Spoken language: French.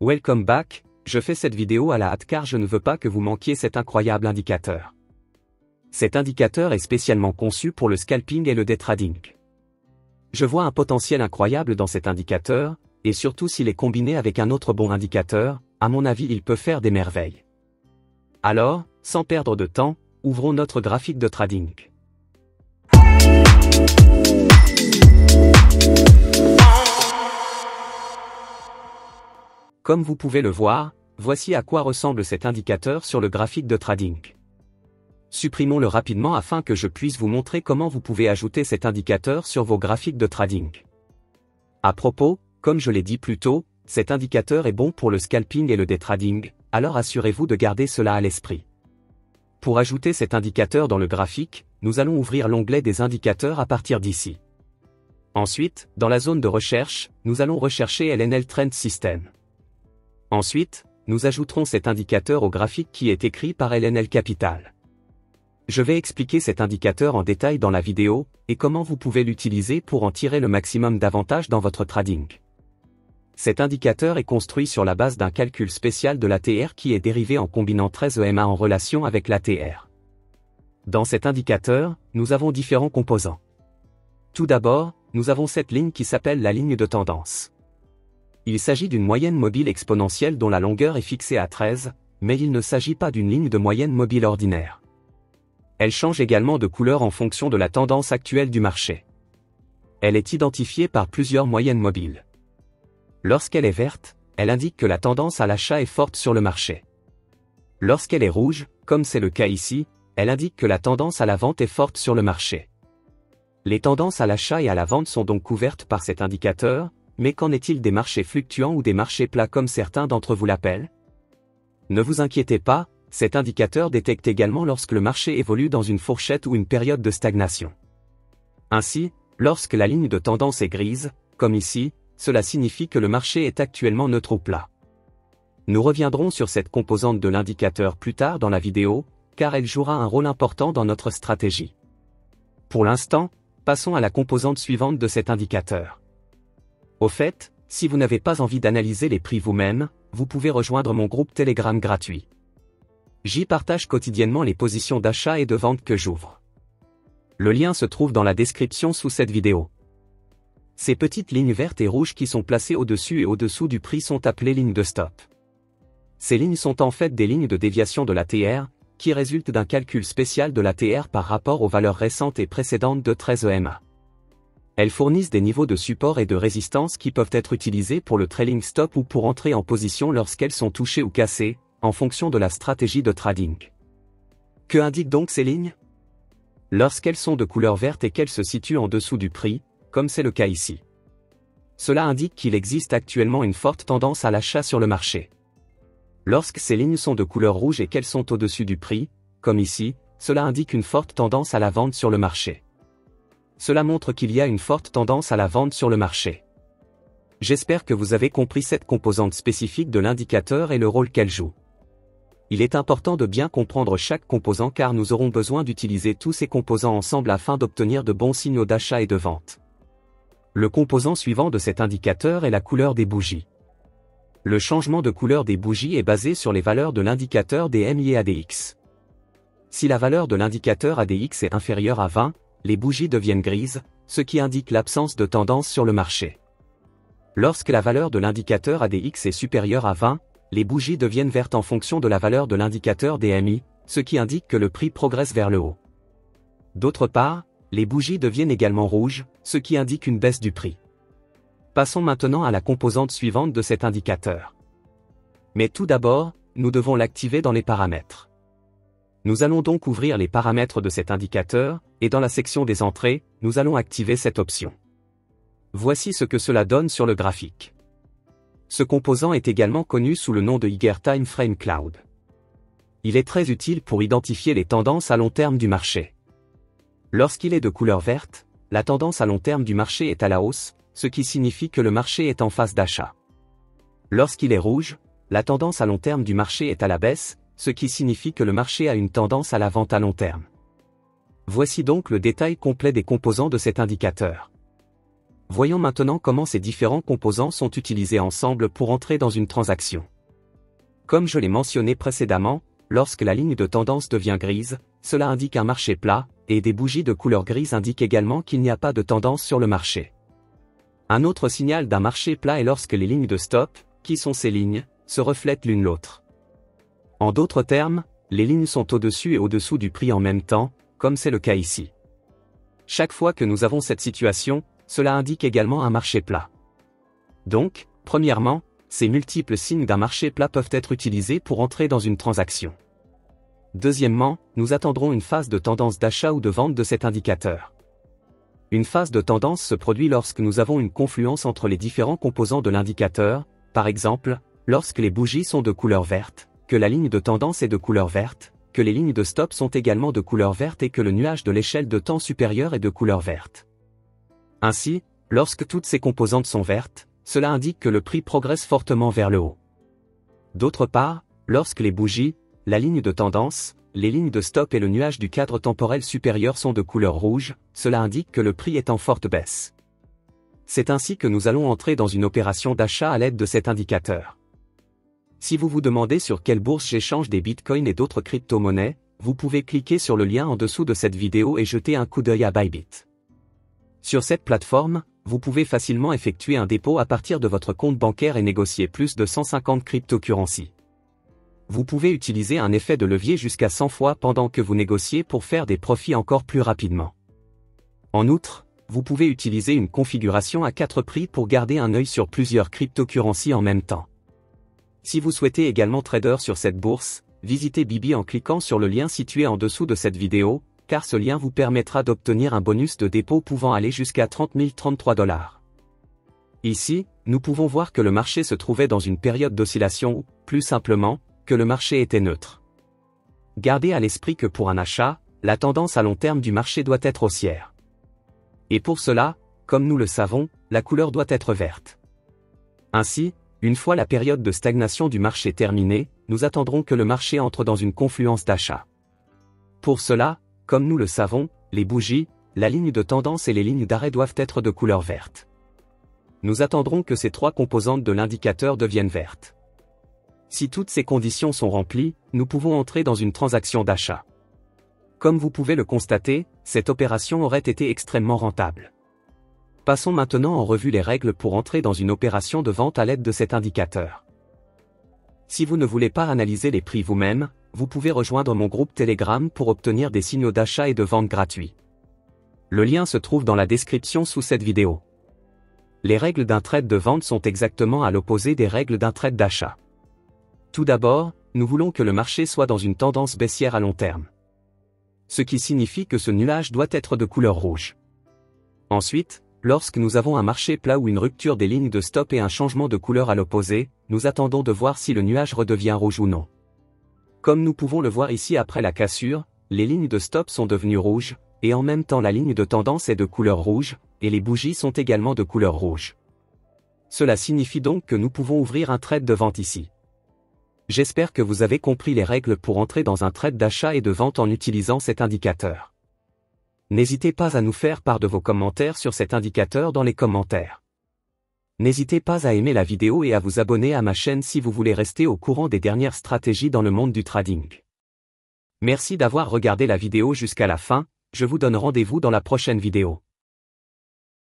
Welcome back, je fais cette vidéo à la hâte car je ne veux pas que vous manquiez cet incroyable indicateur. Cet indicateur est spécialement conçu pour le scalping et le day trading. Je vois un potentiel incroyable dans cet indicateur, et surtout s'il est combiné avec un autre bon indicateur, à mon avis il peut faire des merveilles. Alors, sans perdre de temps, ouvrons notre graphique de trading. Comme vous pouvez le voir, voici à quoi ressemble cet indicateur sur le graphique de trading. Supprimons-le rapidement afin que je puisse vous montrer comment vous pouvez ajouter cet indicateur sur vos graphiques de trading. À propos, comme je l'ai dit plus tôt, cet indicateur est bon pour le scalping et le day trading, alors assurez-vous de garder cela à l'esprit. Pour ajouter cet indicateur dans le graphique, nous allons ouvrir l'onglet des indicateurs à partir d'ici. Ensuite, dans la zone de recherche, nous allons rechercher LNL Trend System. Ensuite, nous ajouterons cet indicateur au graphique qui est écrit par LNL Capital. Je vais expliquer cet indicateur en détail dans la vidéo, et comment vous pouvez l'utiliser pour en tirer le maximum d'avantages dans votre trading. Cet indicateur est construit sur la base d'un calcul spécial de l'ATR qui est dérivé en combinant 13 EMA en relation avec l'ATR. Dans cet indicateur, nous avons différents composants. Tout d'abord, nous avons cette ligne qui s'appelle la ligne de tendance. Il s'agit d'une moyenne mobile exponentielle dont la longueur est fixée à 13, mais il ne s'agit pas d'une ligne de moyenne mobile ordinaire. Elle change également de couleur en fonction de la tendance actuelle du marché. Elle est identifiée par plusieurs moyennes mobiles. Lorsqu'elle est verte, elle indique que la tendance à l'achat est forte sur le marché. Lorsqu'elle est rouge, comme c'est le cas ici, elle indique que la tendance à la vente est forte sur le marché. Les tendances à l'achat et à la vente sont donc couvertes par cet indicateur, mais qu'en est-il des marchés fluctuants ou des marchés plats comme certains d'entre vous l'appellent? Ne vous inquiétez pas, cet indicateur détecte également lorsque le marché évolue dans une fourchette ou une période de stagnation. Ainsi, lorsque la ligne de tendance est grise, comme ici, cela signifie que le marché est actuellement neutre ou plat. Nous reviendrons sur cette composante de l'indicateur plus tard dans la vidéo, car elle jouera un rôle important dans notre stratégie. Pour l'instant, passons à la composante suivante de cet indicateur. Au fait, si vous n'avez pas envie d'analyser les prix vous-même, vous pouvez rejoindre mon groupe Telegram gratuit. J'y partage quotidiennement les positions d'achat et de vente que j'ouvre. Le lien se trouve dans la description sous cette vidéo. Ces petites lignes vertes et rouges qui sont placées au-dessus et au-dessous du prix sont appelées lignes de stop. Ces lignes sont en fait des lignes de déviation de l'ATR, qui résultent d'un calcul spécial de l'ATR par rapport aux valeurs récentes et précédentes de 13 EMA. Elles fournissent des niveaux de support et de résistance qui peuvent être utilisés pour le trailing stop ou pour entrer en position lorsqu'elles sont touchées ou cassées, en fonction de la stratégie de trading. Que indiquent donc ces lignes? Lorsqu'elles sont de couleur verte et qu'elles se situent en dessous du prix, comme c'est le cas ici. Cela indique qu'il existe actuellement une forte tendance à l'achat sur le marché. Lorsque ces lignes sont de couleur rouge et qu'elles sont au-dessus du prix, comme ici, cela indique une forte tendance à la vente sur le marché. Cela montre qu'il y a une forte tendance à la vente sur le marché. J'espère que vous avez compris cette composante spécifique de l'indicateur et le rôle qu'elle joue. Il est important de bien comprendre chaque composant car nous aurons besoin d'utiliser tous ces composants ensemble afin d'obtenir de bons signaux d'achat et de vente. Le composant suivant de cet indicateur est la couleur des bougies. Le changement de couleur des bougies est basé sur les valeurs de l'indicateur des MI et ADX. Si la valeur de l'indicateur ADX est inférieure à 20, les bougies deviennent grises, ce qui indique l'absence de tendance sur le marché. Lorsque la valeur de l'indicateur ADX est supérieure à 20, les bougies deviennent vertes en fonction de la valeur de l'indicateur DMI, ce qui indique que le prix progresse vers le haut. D'autre part, les bougies deviennent également rouges, ce qui indique une baisse du prix. Passons maintenant à la composante suivante de cet indicateur. Mais tout d'abord, nous devons l'activer dans les paramètres. Nous allons donc ouvrir les paramètres de cet indicateur, et dans la section des entrées, nous allons activer cette option. Voici ce que cela donne sur le graphique. Ce composant est également connu sous le nom de Higher Time Frame Cloud. Il est très utile pour identifier les tendances à long terme du marché. Lorsqu'il est de couleur verte, la tendance à long terme du marché est à la hausse, ce qui signifie que le marché est en phase d'achat. Lorsqu'il est rouge, la tendance à long terme du marché est à la baisse, ce qui signifie que le marché a une tendance à la vente à long terme. Voici donc le détail complet des composants de cet indicateur. Voyons maintenant comment ces différents composants sont utilisés ensemble pour entrer dans une transaction. Comme je l'ai mentionné précédemment, lorsque la ligne de tendance devient grise, cela indique un marché plat, et des bougies de couleur grise indiquent également qu'il n'y a pas de tendance sur le marché. Un autre signal d'un marché plat est lorsque les lignes de stop, qui sont ces lignes, se reflètent l'une l'autre. En d'autres termes, les lignes sont au-dessus et au-dessous du prix en même temps, comme c'est le cas ici. Chaque fois que nous avons cette situation, cela indique également un marché plat. Donc, premièrement, ces multiples signes d'un marché plat peuvent être utilisés pour entrer dans une transaction. Deuxièmement, nous attendrons une phase de tendance d'achat ou de vente de cet indicateur. Une phase de tendance se produit lorsque nous avons une confluence entre les différents composants de l'indicateur, par exemple, lorsque les bougies sont de couleur verte, que la ligne de tendance est de couleur verte, que les lignes de stop sont également de couleur verte et que le nuage de l'échelle de temps supérieure est de couleur verte. Ainsi, lorsque toutes ces composantes sont vertes, cela indique que le prix progresse fortement vers le haut. D'autre part, lorsque les bougies, la ligne de tendance, les lignes de stop et le nuage du cadre temporel supérieur sont de couleur rouge, cela indique que le prix est en forte baisse. C'est ainsi que nous allons entrer dans une opération d'achat à l'aide de cet indicateur. Si vous vous demandez sur quelle bourse j'échange des bitcoins et d'autres crypto-monnaies, vous pouvez cliquer sur le lien en dessous de cette vidéo et jeter un coup d'œil à Bybit. Sur cette plateforme, vous pouvez facilement effectuer un dépôt à partir de votre compte bancaire et négocier plus de 150 cryptocurrencies. Vous pouvez utiliser un effet de levier jusqu'à 100 fois pendant que vous négociez pour faire des profits encore plus rapidement. En outre, vous pouvez utiliser une configuration à 4 prix pour garder un œil sur plusieurs cryptocurrencies en même temps. Si vous souhaitez également trader sur cette bourse, visitez Bybit en cliquant sur le lien situé en dessous de cette vidéo, car ce lien vous permettra d'obtenir un bonus de dépôt pouvant aller jusqu'à 30 033 $. Ici, nous pouvons voir que le marché se trouvait dans une période d'oscillation ou, plus simplement, que le marché était neutre. Gardez à l'esprit que pour un achat, la tendance à long terme du marché doit être haussière. Et pour cela, comme nous le savons, la couleur doit être verte. Ainsi, une fois la période de stagnation du marché terminée, nous attendrons que le marché entre dans une confluence d'achat. Pour cela, comme nous le savons, les bougies, la ligne de tendance et les lignes d'arrêt doivent être de couleur verte. Nous attendrons que ces trois composantes de l'indicateur deviennent vertes. Si toutes ces conditions sont remplies, nous pouvons entrer dans une transaction d'achat. Comme vous pouvez le constater, cette opération aurait été extrêmement rentable. Passons maintenant en revue les règles pour entrer dans une opération de vente à l'aide de cet indicateur. Si vous ne voulez pas analyser les prix vous-même, vous pouvez rejoindre mon groupe Telegram pour obtenir des signaux d'achat et de vente gratuits. Le lien se trouve dans la description sous cette vidéo. Les règles d'un trade de vente sont exactement à l'opposé des règles d'un trade d'achat. Tout d'abord, nous voulons que le marché soit dans une tendance baissière à long terme. Ce qui signifie que ce nuage doit être de couleur rouge. Ensuite, lorsque nous avons un marché plat ou une rupture des lignes de stop et un changement de couleur à l'opposé, nous attendons de voir si le nuage redevient rouge ou non. Comme nous pouvons le voir ici après la cassure, les lignes de stop sont devenues rouges, et en même temps la ligne de tendance est de couleur rouge, et les bougies sont également de couleur rouge. Cela signifie donc que nous pouvons ouvrir un trade de vente ici. J'espère que vous avez compris les règles pour entrer dans un trade d'achat et de vente en utilisant cet indicateur. N'hésitez pas à nous faire part de vos commentaires sur cet indicateur dans les commentaires. N'hésitez pas à aimer la vidéo et à vous abonner à ma chaîne si vous voulez rester au courant des dernières stratégies dans le monde du trading. Merci d'avoir regardé la vidéo jusqu'à la fin, je vous donne rendez-vous dans la prochaine vidéo.